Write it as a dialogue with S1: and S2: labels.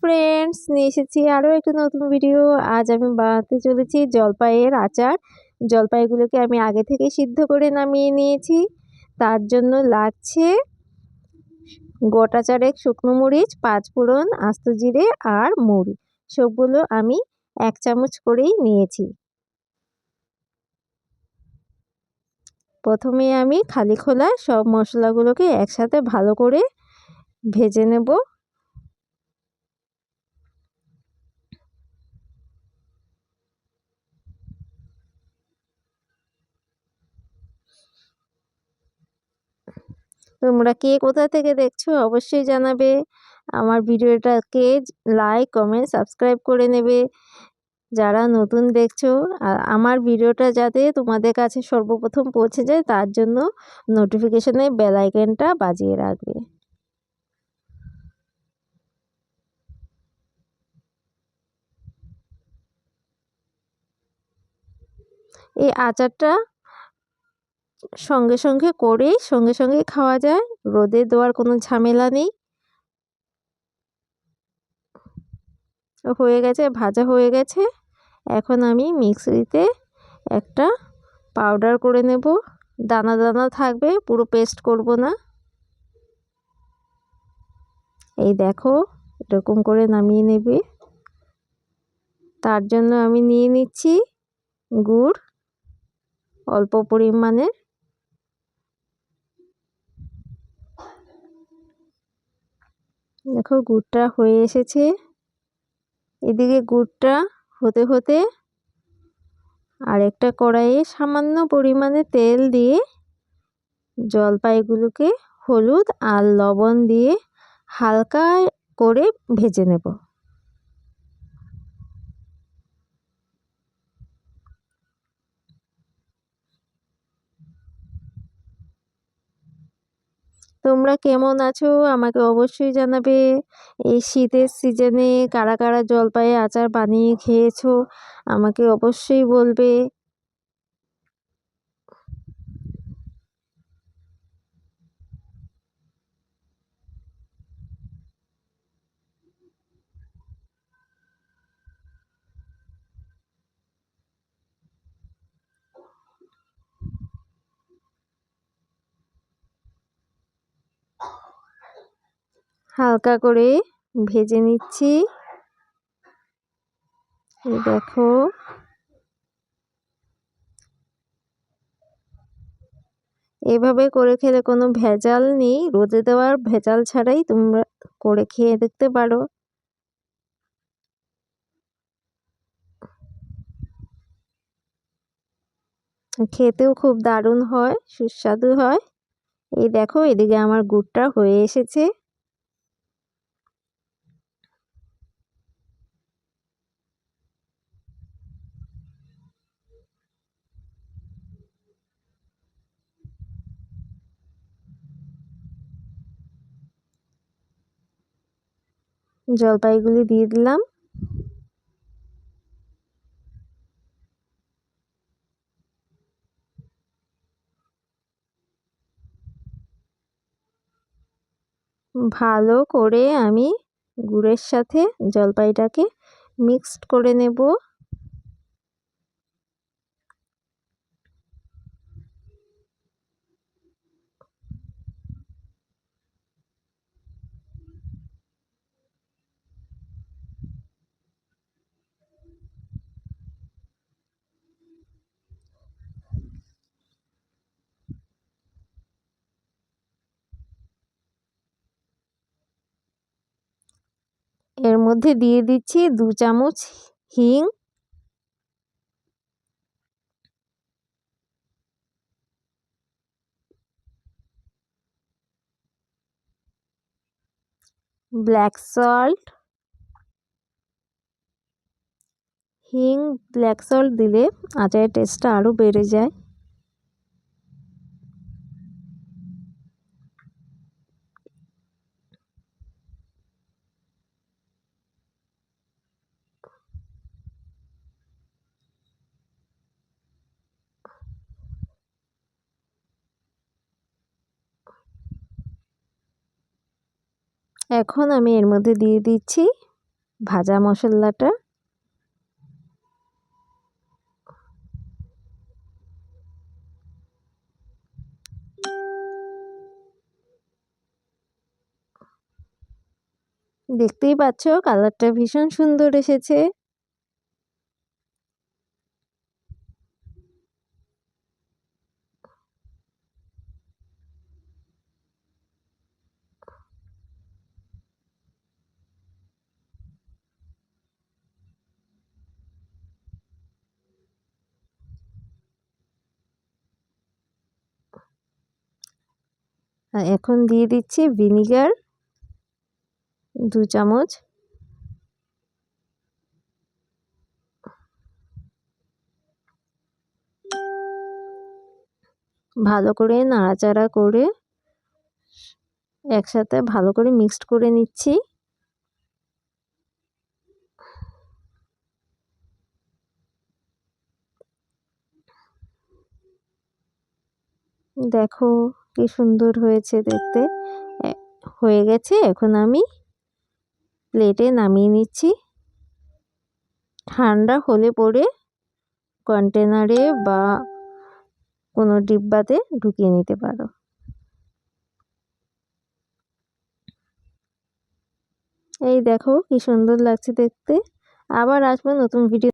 S1: Friends, নিয়ে এসেছি আরও একটা নতুন ভিডিও। আজ আমি বানাতে চলেছি জলপাইয়ের আচার। জলপাইগুলোকে আমি আগে থেকে সিদ্ধ করে নামিয়ে নিয়েছি। তার জন্য লাগছে গোটা চারেক শুকনো মরিচ, 5 ফোড়ন, আস্ত জিরে আর মৌরি। সবগুলো আমি 1 চামচ করেই নিয়েছি। প্রথমে আমি খালি খোলায় সব মশলাগুলোকে একসাথে ভালো করে ভেজে নেব। তোমরা কে কোথা থেকে দেখছো অবশ্যই জানাবে। আমার ভিডিওটাকে লাইক, কমেন্ট, সাবস্ক্রাইব করে নেবে যারা নতুন দেখছো। আর আমার ভিডিওটা যাতে তোমাদের কাছে সর্বপ্রথম পৌঁছে যায় তার জন্য নোটিফিকেশনে বেল আইকনটা বাজিয়ে রাখবে। এই আচারটা সঙ্গে সঙ্গে করেই সঙ্গে সঙ্গে খাওয়া যায়, রোদে দেওয়ার কোনো ঝামেলা নেই। হয়ে গেছে, ভাজা হয়ে গেছে। এখন আমি মিক্সিতে একটা পাউডার করে নেব। দানা দানা থাকবে, পুরো পেস্ট করব না। এই দেখো, এরকম করে নামিয়ে নেবে। তার জন্য আমি নিয়ে নিচ্ছি গুড় অল্প পরিমাণের। দেখো গুড়টা হয়ে এসেছে। এদিকে গুড়টা হতে হতে আরেকটা কড়াইয়ে সামান্য পরিমাণে তেল দিয়ে জলপাইগুলোকে হলুদ আর লবণ দিয়ে হালকা করে ভেজে নেব। তোমরা কেমন আছো আমাকে অবশ্যই জানাবে। এই শীতের সিজনে কারা কারা জলপাইয়ের আচার বানিয়ে খেয়েছো আমাকে অবশ্যই বলবে। হালকা করে ভেজে নিচ্ছি। এই দেখো, এভাবে করে খেলে কোনো ভেজাল নেই, রোদে দেওয়ার ভেজাল ছাড়াই তোমরা করে খেয়ে দেখতে পারো। খেতেও খুব দারুণ হয়, সুস্বাদু হয়। এই দেখো, এদিকে আমার গুড়টা হয়ে এসেছে। জলপাইগুলি দিয়ে দিলাম। ভালো করে আমি গুড়ের সাথে জলপাইটাকে মিক্সড করে নেব। এর মধ্যে দিয়ে দিচ্ছি 2 চামচ হিং, ব্ল্যাক সল্ট। হিং, ব্ল্যাক সল্ট দিলে আচারের টেস্টটা আরও বেড়ে যায়। এখন আমি এর মধ্যে দিয়ে দিচ্ছি ভাজা মশলাটা। দেখতেই পাচ্ছ কালারটা ভীষণ সুন্দর এসেছে। আর এখন দিয়ে দিচ্ছি ভিনিগার 2 চামচ। ভালো করে নাড়াচাড়া করে একসাথে ভালো করে মিক্সড করে নিচ্ছি। দেখো কি সুন্দর হয়েছে দেখতে। হয়ে গেছে, এখন আমি প্লেটে নামিয়ে নিচ্ছি। ঠান্ডা হলে পরে কন্টেনারে বা কোনো ডিব্বাতে ঢুকিয়ে নিতে পারো। এই দেখো কি সুন্দর লাগছে দেখতে। আবার আসবো নতুন ভিডিও।